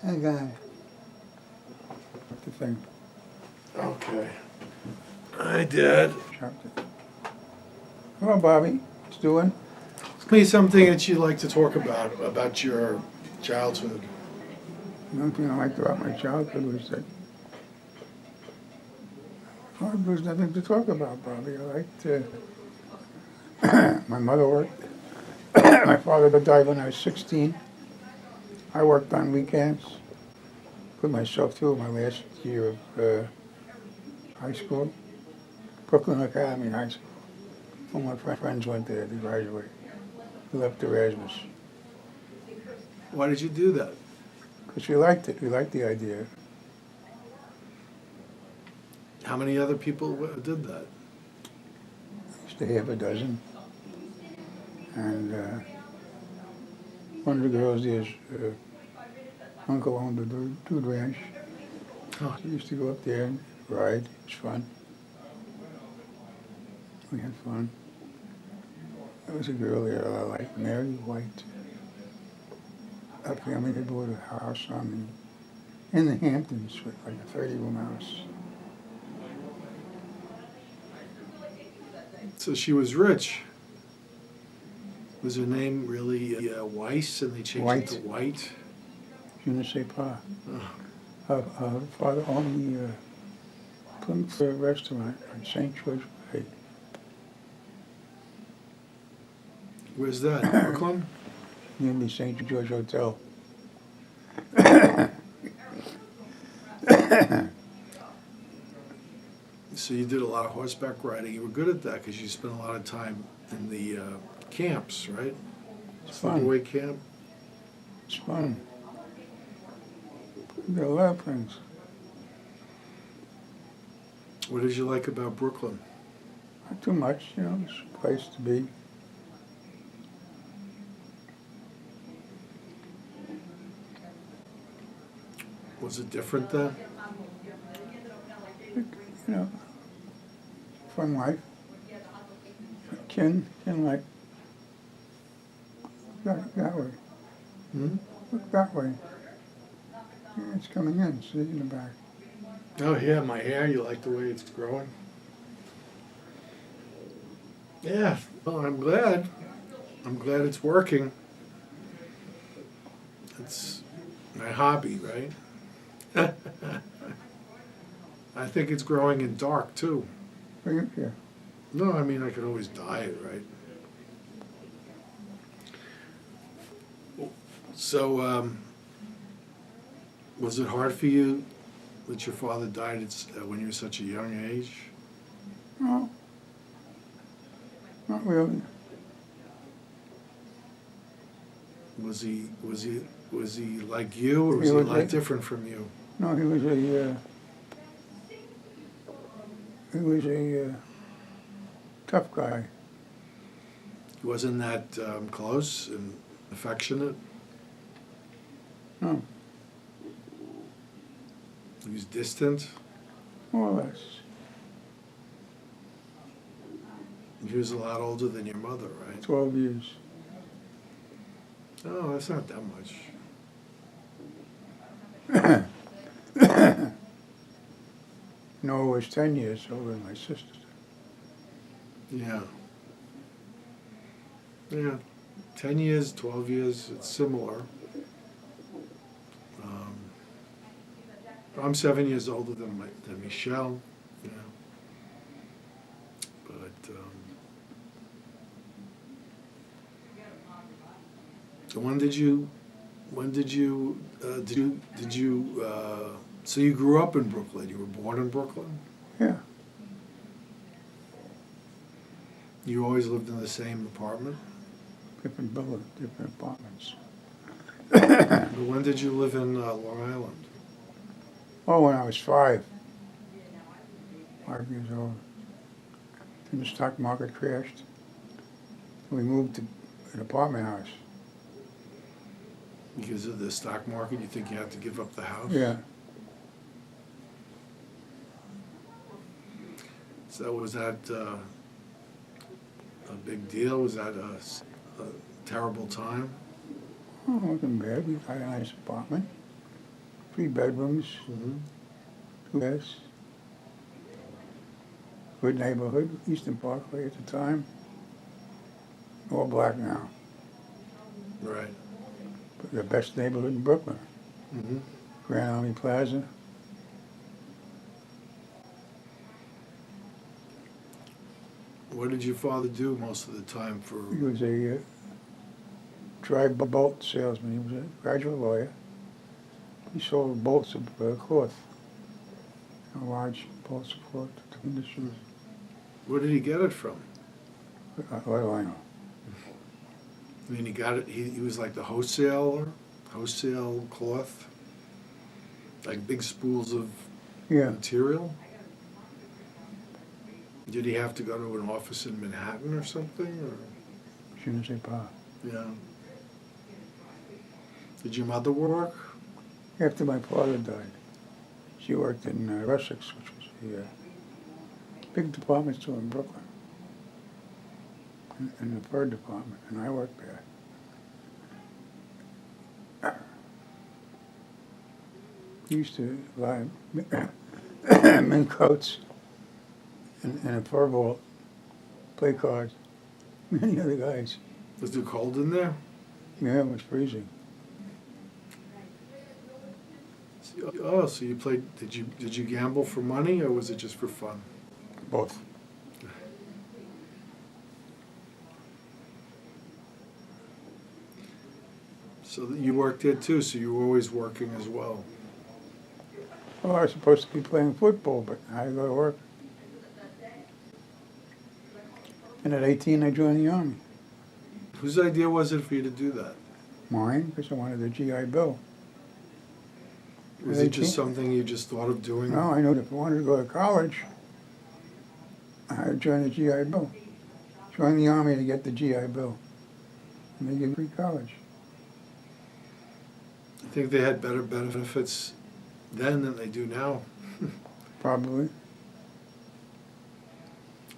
Hang on. The thing, Okay. Hi, Dad. chopped it. Come on, Bobby, what's doing? Tell me something that you'd like to talk about your childhood. The only thing I liked about my childhood was that, well, there was nothing to talk about, Bobby. I liked, my mother worked. My father died when I was 16. I worked on weekends. Put myself through my last year of high school. Brooklyn Academy High School. All my friends went there to graduate. We left Erasmus. Why did you do that? Because we liked it. We liked the idea. How many other people did that? Used to have a dozen. And one of the girls there's uncle owned a dude ranch. Oh. We used to go up there and ride. It was fun. We had fun. There was a girl there that I liked, Mary White. Our family had bought a house in the Hamptons with like a 30-room house. So she was rich. Was her name really Weiss, and they changed White. it to White? Je ne sais pas. Oh. Her father owned the Plymouth restaurant on St. George Way. Where's that? Brooklyn? Near the St. George Hotel. So you did a lot of horseback riding. You were good at that because you spent a lot of time in the camps, right? It's fun. Sleepaway camp. It's fun. Did a lot of things. What did you like about Brooklyn? Not too much, you know, it's a place to be. Was it different then? You know, fun life. Kin like, that way. Hmm? Look that way. Yeah, it's coming in, see in the back. Oh yeah, my hair. You like the way it's growing? Yeah. Well, I'm glad. I'm glad it's working. It's my hobby, right? I think it's growing in dark too. Are you here? No, I mean I could always dye it, right? So, was it hard for you that your father died when you were such a young age? No. Not really. Was he like you, or was He he a was lot like- different from you? No, he was a tough guy. He wasn't that close and affectionate. No, He was distant. more or less. He was a lot older than your mother, right? 12 years. Oh, that's not that much. Noah was 10 years older than my sister. Yeah. Yeah. 10 years, 12 years, it's similar. I'm 7 years older than Michelle, you know. But so so you grew up in Brooklyn? You were born in Brooklyn? Yeah, You always lived in the same apartment? different building, different apartments. But when did you live in Long Island? Oh, when I was 5. 5 years old. Then the stock market crashed. We moved to an apartment house. Because of the stock market, you think you had to give up the house? Yeah, So was that a big deal? Was that a terrible time? oh, it wasn't bad. We got a nice apartment. 3 bedrooms, Mm-hmm. 2 baths. Good neighborhood, Eastern Parkway at the time. All black now, Right. but the best neighborhood in Brooklyn. Mm-hmm. Grand Army Plaza. What did your father do most of the time for? He was a dry bolt salesman. He was a graduate lawyer. He sold bolts of cloth, large bolts of cloth to industries. Where did he get it from? What do I know? I mean, he got it. He was like the wholesaler, wholesale cloth, like big spools of Yeah, material. Did he have to go to an office in Manhattan or something? Or? je ne sais pas. Yeah. Did your mother work? After my father died, she worked in Essex, which was a big department store in Brooklyn, in the fur department, and I worked there. We used to buy mink coats and a fur ball, play cards, many other guys. Was it cold in there? Yeah, it was freezing. Oh, so you played? Did you gamble for money or was it just for fun? Both. So you worked there too. So you were always working as well. Well, I was supposed to be playing football, but I had to go to work. And at 18, I joined the Army. Whose idea was it for you to do that? Mine, because I wanted a GI Bill. Was it just something you just thought of doing? No, I knew that if I wanted to go to college, I had to join the GI Bill. Join the Army to get the GI Bill. And they give free college. I think they had better benefits then than they do now. Probably.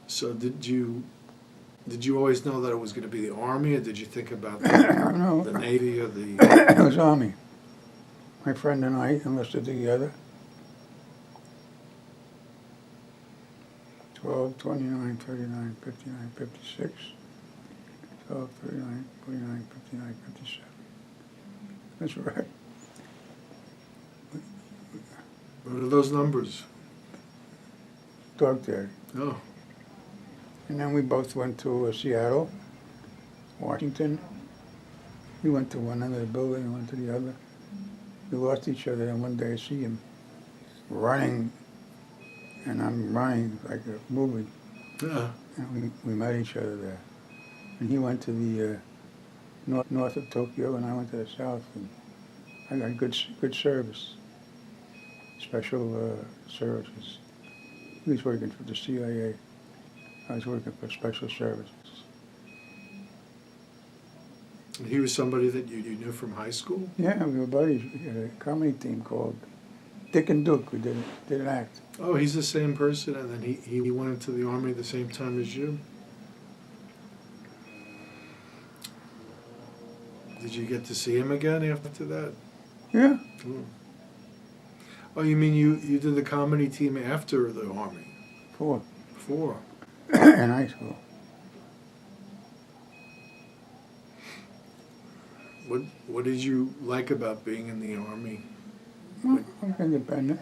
So did you always know that it was going to be the Army, or did you think about I don't know. the Navy or the? It was Army. My friend and I enlisted together. 12, 29, 39, 59, 56. 12, 39, 49, 59, 57. That's right. What are those numbers? Dog Day. Oh, And then we both went to Seattle, Washington. We went to one end of the building and went to the other. We lost each other, and one day I see him running, and I'm running like a movie. yeah. And we met each other there. And he went to the north of Tokyo, and I went to the south. And I got good service, special services. He was working for the CIA. I was working for special services. He was somebody that you knew from high school? Yeah, we were buddies. We had a comedy team called Dick and Duke. We did an act. Oh, he's the same person, and then he went into the Army at the same time as you? Did you get to see him again after that? Yeah, Hmm. Oh, you mean you did the comedy team after the Army? 4 Before? in high school. What did you like about being in the Army? Well, I was independent.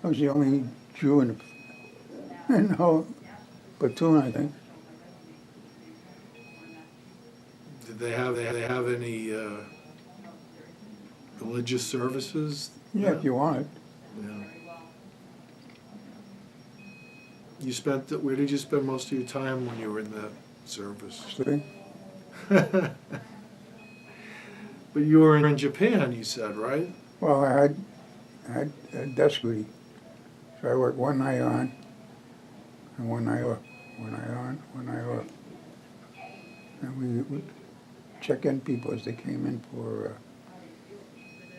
I was the only Jew in the whole platoon, I think. Did they have any religious services? Yeah, if you wanted. Yeah. Where did you spend most of your time when you were in the service? See? But you were in Japan, you said, right? Well, I had a desk duty. So I worked one night on and one night off. One night on, one night off. And we would check in people as they came in for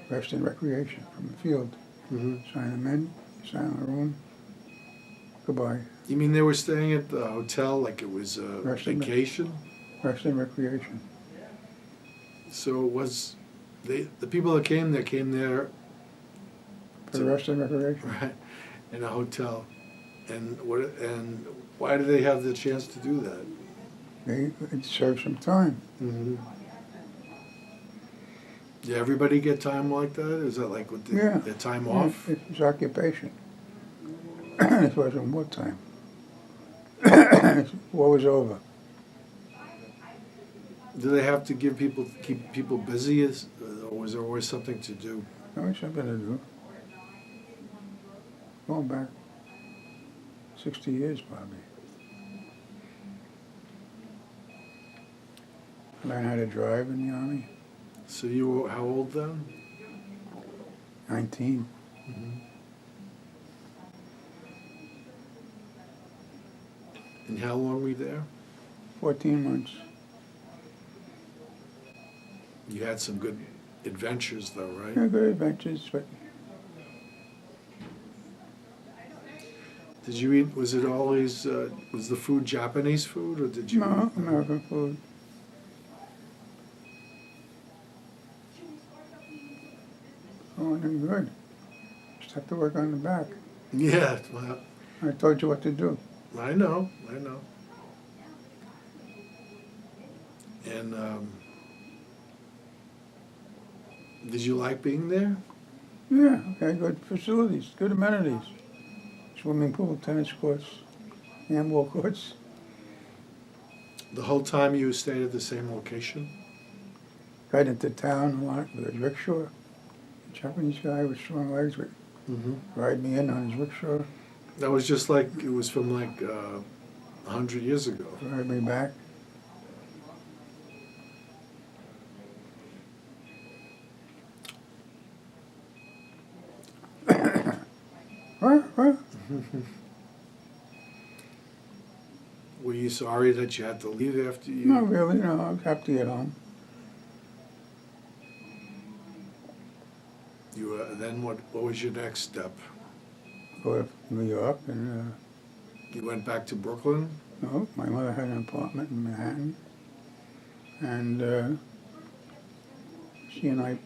rest and recreation from the field. Mm-hmm. Sign them in, sign in the room. Goodbye. You mean they were staying at the hotel like it was a Rest-in- vacation? Rest and recreation. So it was the people that came there For wrestling recreation. right, in a hotel. And why do they have the chance to do that? It serves some time. Mm-hmm. Yeah, everybody get time like that? Is that like with Yeah. their time Yeah, off? it's occupation. It wasn't wartime. War was over. Do they have to keep people busy, or was there always something to do? There was something to do. Going back 60 years probably. I learned how to drive in the Army. So you were how old then? 19. Mm-hmm. And how long were you there? 14 months. You had some good adventures though, right? Yeah, good adventures, but Did you eat, was it always, was the food Japanese food, or did you? no, American food. Oh, and good. Just have to work on the back. Yeah, well, I told you what to do. I know. And did you like being there? Yeah, okay, good facilities, good amenities. Swimming pool, tennis courts, handball courts. The whole time you stayed at the same location? Got into town a lot with a rickshaw. A Japanese guy with strong legs would Mm-hmm. ride me in on his rickshaw, That was just like, it was from like 100 years ago. ride me back. What? Were you sorry that you had to leave after you? Not really, no, I was happy to get home. Then what was your next step? Go to New York and, You went back to Brooklyn? no, my mother had an apartment in Manhattan. And she and I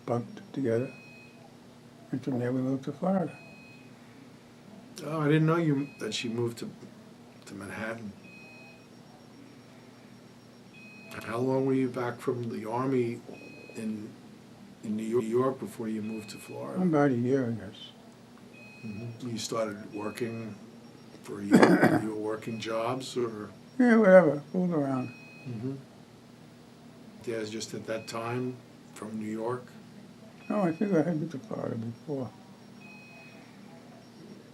bunked together. And from there we moved to Florida. Oh, I didn't know that she moved to Manhattan. How long were you back from the Army in New York before you moved to Florida? About a year, I guess. Mm-hmm. You started working for a year? You were working jobs, or? Yeah, whatever, fooled around. Mm-hmm. Yeah, just at that time from New York? No, I think I had been to Florida before.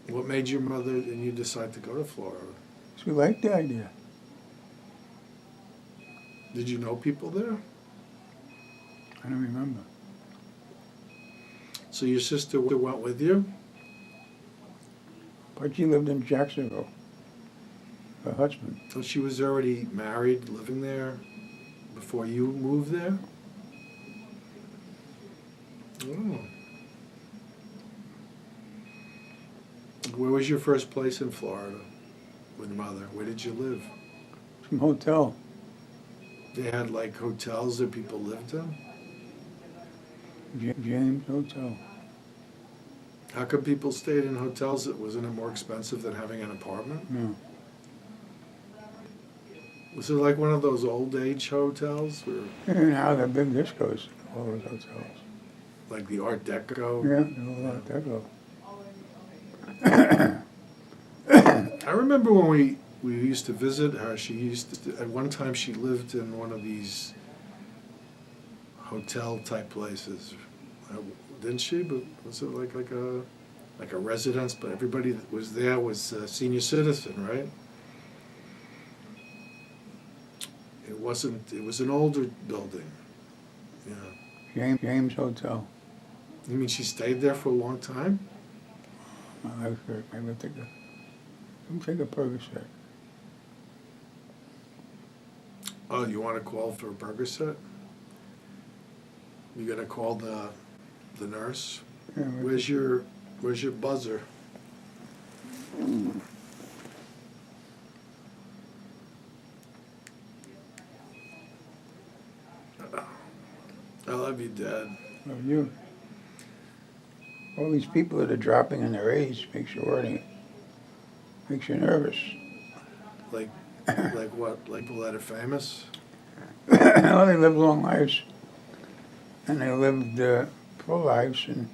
What made your mother and you decide to go to Florida? She liked the idea. Did you know people there? I don't remember. So your sister went with you? But she lived in Jacksonville. Her husband. So she was already married, living there before you moved there? Oh. Where was your first place in Florida with mother? Where did you live? Some hotel. They had like hotels that people lived in? James Hotel. How come people stayed in hotels? Wasn't it more expensive than having an apartment? No. Was it like one of those old age hotels, or And now they're big discos, all those hotels. like the Art Deco? Yeah, they're all like that. I remember when we used to visit her. She used to, at one time she lived in one of these hotel type places, didn't she? But was it like a residence? But everybody that was there was a senior citizen, right? It wasn't. It was an older building. Yeah. James Hotel. You mean she stayed there for a long time? My life hurt. Maybe take a Percocet. Oh, you want to call for a Percocet? You gonna call the nurse? Yeah, Where's your buzzer? I love you, Dad. love you. All these people that are dropping in their age makes you worry. Makes you nervous. Like what? Like people that are famous? Well, they live long lives, and they lived full lives, and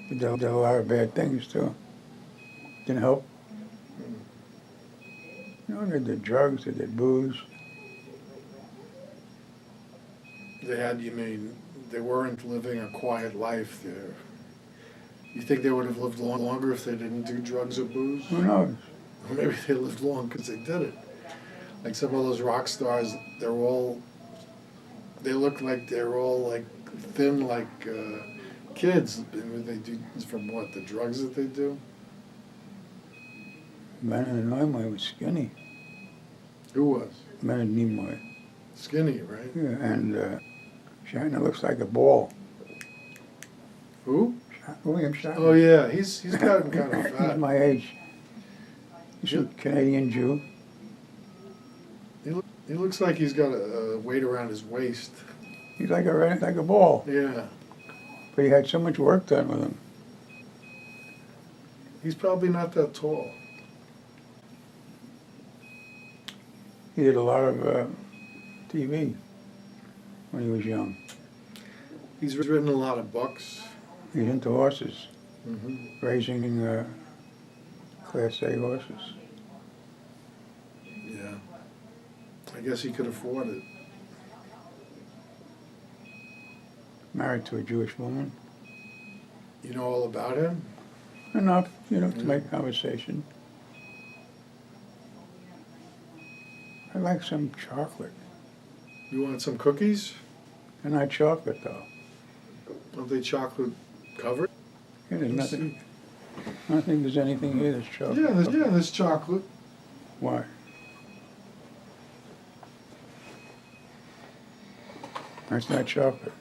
they did a lot of bad things too. Didn't help. You know, they did drugs, they did booze. You mean, they weren't living a quiet life there. You think they would have lived longer if they didn't do drugs or booze? Who knows? Or maybe they lived long because they did it. Like some of those rock stars, they look like they're all like thin like kids. And they do from what, the drugs that they do? Leonard Nimoy was skinny. Who was? Leonard Nimoy. Skinny, right? Yeah, and Shatner looks like a ball. Who? William Shatner. Oh yeah, he's gotten kind of He's fat. my age. He's a Canadian Jew. He looks like he's got a weight around his waist. He's like a ball. Yeah. But he had so much work done with him. He's probably not that tall. He did a lot of TV when he was young. He's written a lot of books. He's into horses, Mm-hmm. raising Class A horses. Yeah. I guess he could afford it. Married to a Jewish woman. You know all about him? Enough, to make conversation. I like some chocolate. You want some cookies? They're not chocolate, though. Are they chocolate covered? Yeah, there's Let's nothing. I don't think there's anything here that's chocolate. Yeah, there's chocolate. Why? That's not chocolate.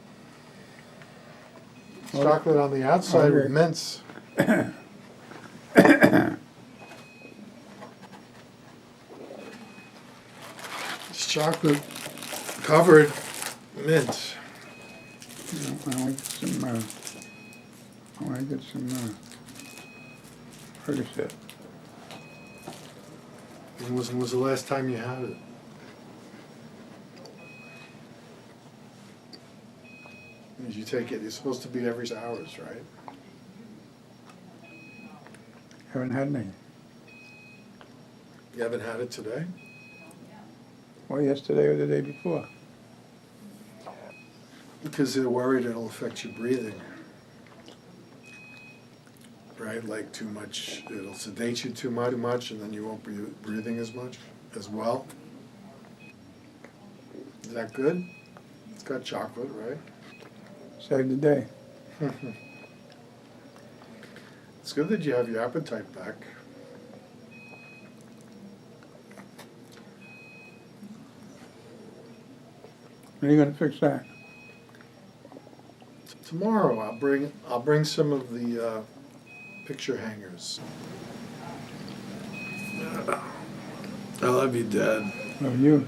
Chocolate on the outside with mints. It's chocolate covered mints. I want some. I want to get some Percocet. When was the last time you had it? Did you take it? It's supposed to be every 6 hours, right? Haven't had any. You haven't had it today? Or yesterday or the day before. Because they're worried it'll affect your breathing. Right? Like too much, it'll sedate you too much, and then you won't be breathing as much as well. Is that good? It's got chocolate, right? Save the day. It's good that you have your appetite back. When are you going to fix that? Tomorrow I'll bring some of the picture hangers. I love you, Dad. Love you.